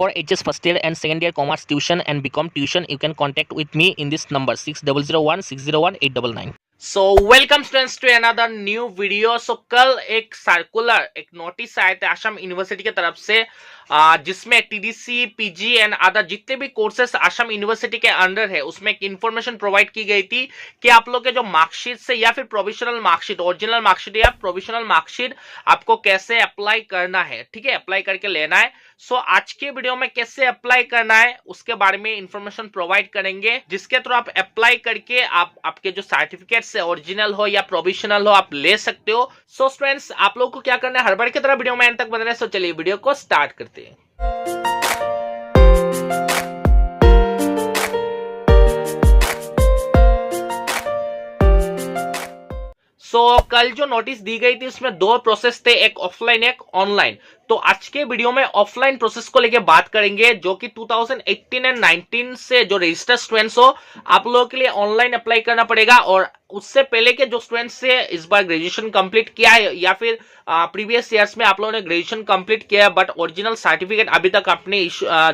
For HS first year and second year commerce tuition and BCom tuition, you can contact with me in this number 6001601899. So welcome students to another new video. So कल एक circular एक notice आए थे Assam university की तरफ से जिसमें TDC PG and other जितने भी कोर्सेस आसाम यूनिवर्सिटी के अंडर है उसमें एक इन्फॉर्मेशन प्रोवाइड की गई थी कि आप लोग के जो मार्कशीट से या फिर प्रोविजनल मार्कशीट, ओरिजिनल मार्कशीट या प्रोविजनल मार्कशीट आपको कैसे अप्लाई करना है, ठीक है, अप्लाई करके लेना है। सो आज के वीडियो में कैसे अप्लाई करना है उसके बारे में इंफॉर्मेशन प्रोवाइड करेंगे, जिसके थ्रू आप अप्लाई करके आप आपके जो सर्टिफिकेट से ओरिजिनल हो या प्रोविजनल हो आप ले सकते हो। सो स्टूडेंट्स, आप लोगों को क्या करना है, हर बार की तरह वीडियो में एंड तक बने रहे। सो चलिए वीडियो को स्टार्ट करते हैं। सो कल जो नोटिस दी गई थी उसमें दो प्रोसेस थे, एक ऑफलाइन एक ऑनलाइन। तो आज के वीडियो में ऑफलाइन प्रोसेस को लेके बात करेंगे, जो कि 2018 एंड 19 से जो रजिस्टर्ड स्टूडेंट्स हो आप लोगों के लिए ऑनलाइन अप्लाई करना पड़ेगा। और उससे पहले के जो स्टूडेंट्स से इस बार ग्रेजुएशन कंप्लीट किया है या फिर प्रीवियस ईयर्स में आप लोगों ने ग्रेजुएशन कंप्लीट किया है बट ओरिजिनल सर्टिफिकेट अभी तक अपने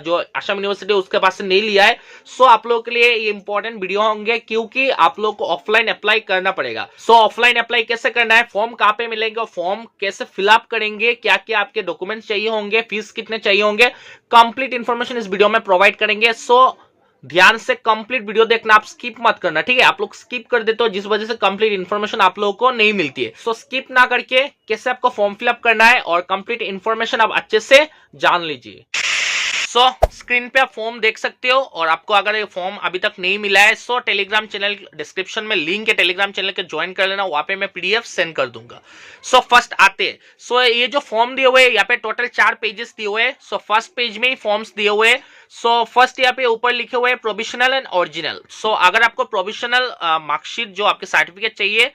जो आसाम यूनिवर्सिटी उसके पास से नहीं लिया है, सो आप लोगों के लिए ये इंपॉर्टेंट वीडियो होंगे क्योंकि आप लोग को ऑफलाइन अप्लाई करना पड़ेगा। सो ऑफलाइन अप्लाई कैसे करना है, फॉर्म कहाँ पे मिलेंगे, फॉर्म कैसे फिलअप करेंगे, क्या क्या आपके डॉक्यूमेंट्स चाहिए होंगे, फीस कितने चाहिए होंगे, कंप्लीट इंफॉर्मेशन इस वीडियो में प्रोवाइड करेंगे। सो ध्यान से कंप्लीट वीडियो देखना, आप स्किप मत करना, ठीक है। आप लोग स्किप कर देते हो जिस वजह से कंप्लीट इंफॉर्मेशन आप लोगों को नहीं मिलती है। सो स्किप ना करके कैसे आपको फॉर्म फिलअप करना है और कंप्लीट इंफॉर्मेशन आप अच्छे से जान लीजिए। सो स्क्रीन पे आप फॉर्म देख सकते हो, और आपको अगर ये फॉर्म अभी तक नहीं मिला है सो टेलीग्राम चैनल डिस्क्रिप्शन में लिंक है, टेलीग्राम चैनल के ज्वाइन कर लेना, वहां पे मैं पीडीएफ सेंड कर दूंगा। सो फर्स्ट आते हैं। सो ये जो फॉर्म दिए हुए यहाँ पे टोटल 4 पेजेस दिए हुए हैं। सो फर्स्ट पेज में ही फॉर्म्स दिए हुए हैं। सो फर्स्ट यहाँ पे ऊपर लिखे हुए हैं प्रोविजनल एंड ओरिजिनल। सो अगर आपको प्रोविजनल मार्कशीट जो आपके सर्टिफिकेट चाहिए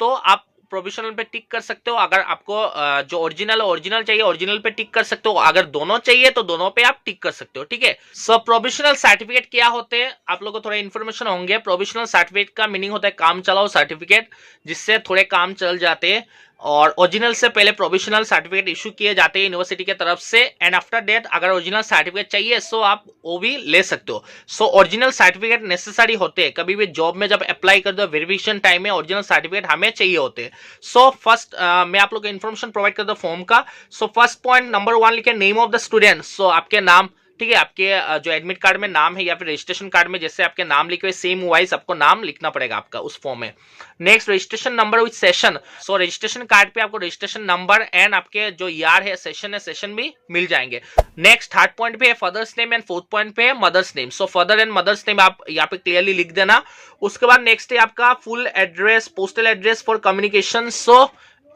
तो आप प्रोविजनल पे टिक कर सकते हो। अगर आपको जो ओरिजिनल चाहिए ओरिजिनल पे टिक कर सकते हो। अगर दोनों चाहिए तो दोनों पे आप टिक कर सकते हो, ठीक है। सो प्रोविजनल सर्टिफिकेट क्या होते हैं आप लोगों को थोड़ा इन्फॉर्मेशन होंगे। प्रोविजनल सर्टिफिकेट का मीनिंग होता है काम चलाओ सर्टिफिकेट, जिससे थोड़े काम चल जाते हैं। और ओरिजिनल से पहले प्रोविजनल सर्टिफिकेट इशू किए जाते हैं यूनिवर्सिटी की तरफ से, एंड आफ्टर डेट अगर ओरिजिनल सर्टिफिकेट चाहिए सो आप वो भी ले सकते हो। सो ओरिजिनल सर्टिफिकेट नेसेसरी होते हैं, कभी भी जॉब में जब अप्लाई कर दो वेरिफिकेशन टाइम में ओरिजिनल सर्टिफिकेट हमें चाहिए होते हैं। सो फर्स्ट मैं आप लोग को इन्फॉर्मेशन प्रोवाइड कर दो फॉर्म का। सो फर्स्ट पॉइंट नंबर 1 लिखे नेम ऑफ द स्टूडेंट। सो आपके नाम, ठीक है, आपके जो एडमिट कार्ड में नाम है या फिर रजिस्ट्रेशन कार्ड में जैसे आपके नाम लिखे हुए सेम वाइज आपको नाम लिखना पड़ेगा आपका उस फॉर्म में। Next registration number with session. So registration card पे आपको रजिस्ट्रेशन नंबर एंड आपके जो ईआर है सेशन भी मिल जाएंगे। नेक्स्ट थर्ड पॉइंट पे है father's name and fourth point पे है mother's name. So father and mother's name आप यहाँ पे क्लियरली लिख देना। उसके बाद नेक्स्ट है आपका full address, postal address for communication. So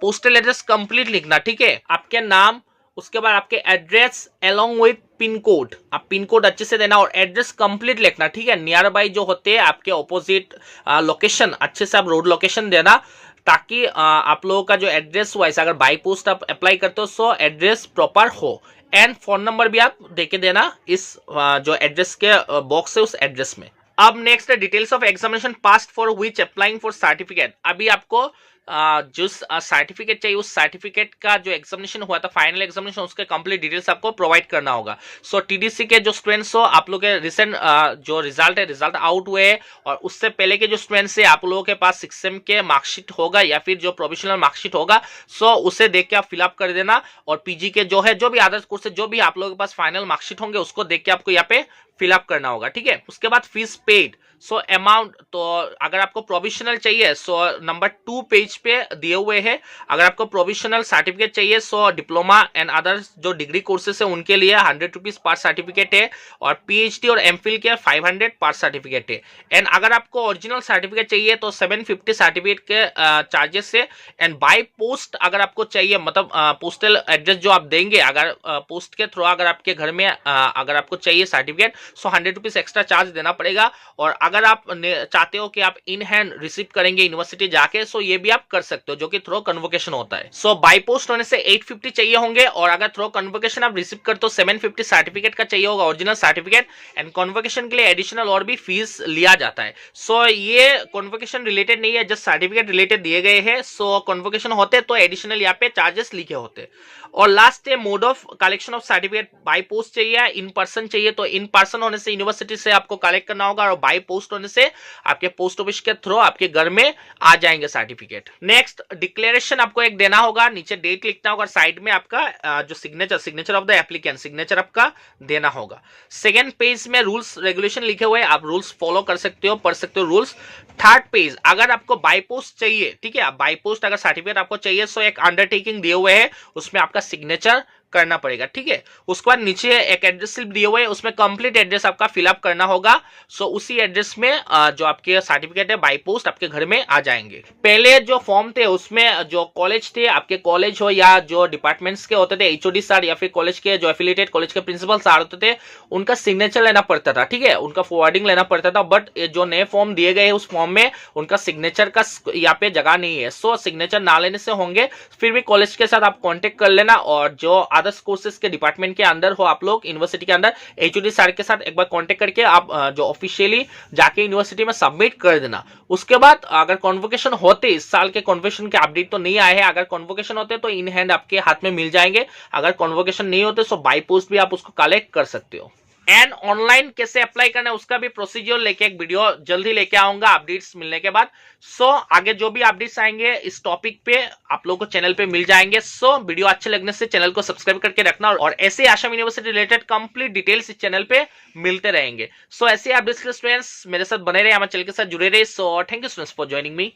postal address complete लिखना, ठीक है, आपके नाम, उसके बाद आपके address along with pin code, आप पिन कोड अच्छे से देना और एड्रेस कंप्लीट लिखना, ठीक है। नियर बाई जो होते हैं आपके ऑपोजिट लोकेशन अच्छे से आप रोड लोकेशन देना, ताकि आप लोगों का जो एड्रेस वाइज अगर बाई पोस्ट आप अप्लाई करते हो सो एड्रेस प्रॉपर हो। एंड फोन नंबर भी आप देके देना इस जो एड्रेस के बॉक्स है उस एड्रेस में। अब नेक्स्ट है details of examination past for which applying for certificate. अभी आपको जिस सर्टिफिकेट चाहिए उस सर्टिफिकेट का जो एग्जामिनेशन हुआ था फाइनल एग्जामिनेशन उसके कंप्लीट डिटेल्स आपको प्रोवाइड करना होगा। सो टीडीसी के जो स्टूडेंट्स हो आप लोग के रिसेंट जो रिजल्ट है रिजल्ट आउट हुए हैं, और उससे पहले के जो स्टूडेंट्स है आप लोगों के पास 6 सेम के मार्कशीट होगा या फिर जो प्रोविजनल मार्कशीट होगा सो उसे देख के आप फिलअप कर देना। और पीजी के जो है जो भी अदर कोर्स है जो भी आप लोगों के पास फाइनल मार्कशीट होंगे उसको देख के आपको यहाँ पे फिलअप करना होगा, ठीक है। उसके बाद फीस पेड। सो अमाउंट, तो अगर आपको प्रोविजनल चाहिए सो नंबर 2 पेज पे दिए हुए हैं। अगर आपको प्रोविजनल सर्टिफिकेट चाहिए सो डिप्लोमा एंड अदर्स जो डिग्री कोर्सेस है उनके लिए 100 रुपीज पर सर्टिफिकेट है, और पीएचडी और एमफिल के 500 पर सर्टिफिकेट है। एंड अगर आपको ओरिजिनल सर्टिफिकेट चाहिए तो 750 सर्टिफिकेट के चार्जेस है। एंड बाय पोस्ट अगर आपको चाहिए, मतलब पोस्टल एड्रेस जो आप देंगे अगर पोस्ट के थ्रू अगर आपके घर में अगर आपको चाहिए certificate so 100 rupees extra charge देना पड़ेगा। और अगर आप चाहते हो कि आप इन हैंड रिसीव करेंगे यूनिवर्सिटी जाके, सो ये भी आप कर सकते हो, जो कि थ्रो कन्वोकेशन होता है। सो बाय पोस्ट होने से 850 चाहिए होंगे, और अगर थ्रो कन्वोकेशन आप रिसीव करते हो 750 सर्टिफिकेट का चाहिए होगा, ओरिजिनल सर्टिफिकेट। एंड कन्वोकेशन के लिए एडिशनल और भी फीस लिया जाता है। सो ये कन्वोकेशन रिलेटेड नहीं है, जस्ट सर्टिफिकेट रिलेटेड दिए गए हैं। सो कन्वोकेशन होते तो एडिशनल यहाँ पे चार्जेस लिखे होते। और लास्ट है mode of collection of certificate, by post चाहिए इन पर्सन चाहिए। तो इन पर्सन होने से यूनिवर्सिटी से आपको कलेक्ट करना होगा, और बाय पोस्ट होने से आपके पोस्ट ऑफिस के थ्रू आपके घर में आ जाएंगे सर्टिफिकेट। नेक्स्ट डिक्लेरेशन आपको एक देना होगा, नीचे डेट लिखना होगा, साइड में आपका जो signature of the applicant, signature आपका देना होगा। सेकेंड पेज में रूल्स रेगुलेशन लिखे हुए, आप रूल्स फॉलो कर सकते हो, पढ़ सकते हो रूल्स। थर्ड पेज, अगर आपको बाय पोस्ट चाहिए, ठीक है, बाय पोस्ट अगर सर्टिफिकेट आपको चाहिए, सो एक अंडरटेकिंग दिए हुए है, उसमें आपका सिग्नेचर करना पड़ेगा, ठीक है। उसके बाद नीचे एक एड्रेस स्लिप दिए हुए है, उसमें कंप्लीट एड्रेस आपका फिलअप करना होगा। सो उसी एड्रेस में जो आपके सर्टिफिकेट है बाय पोस्ट आपके घर में आ जाएंगे। पहले जो फॉर्म थे उसमें जो कॉलेज थे, आपके कॉलेज हो या जो डिपार्टमेंट्स के होते थे, एचओडी सर या फिर कॉलेज के जो एफिलिएटेड कॉलेज के प्रिंसिपल सर होते थे, उनका सिग्नेचर लेना पड़ता था, ठीक है, उनका फॉरवर्डिंग लेना पड़ता था। बट जो नए फॉर्म दिए गए उस फॉर्म में उनका सिग्नेचर का यहाँ पे जगह नहीं है। सो सिग्नेचर ना लेने से होंगे, फिर भी कॉलेज के साथ आप कॉन्टेक्ट कर लेना, और जो अदर्स कोर्सेज के डिपार्टमेंट के अंदर हो आप लोग, यूनिवर्सिटी के अंदर एचओडी सर के साथ एक बार कांटेक्ट करके आप जो ऑफिशियली जाके यूनिवर्सिटी में सबमिट कर देना। उसके बाद अगर कॉन्वोकेशन होते, इस साल के कॉन्वोकेशन के अपडेट तो नहीं आए हैं, अगर कॉन्वोकेशन होते तो इन हैंड आपके हाथ में मिल जाएंगे। अगर कॉन्वोकेशन नहीं होते सो बाय पोस्ट भी आप उसको कलेक्ट कर सकते हो। एंड ऑनलाइन कैसे अप्लाई करना है उसका भी प्रोसीजर लेके एक वीडियो जल्दी लेके आऊंगा अपडेट्स मिलने के बाद। सो आगे जो भी अपडेट्स आएंगे इस टॉपिक पे आप लोगों को चैनल पे मिल जाएंगे। सो वीडियो अच्छे लगने से चैनल को सब्सक्राइब करके रखना, और ऐसे Assam university related complete details इस चैनल पे मिलते रहेंगे। सो ऐसे अपडेट्स के स्टूडेंट्स मेरे साथ बने रहे, हमारे चैनल के साथ जुड़े रहे। So thank you students for joining me.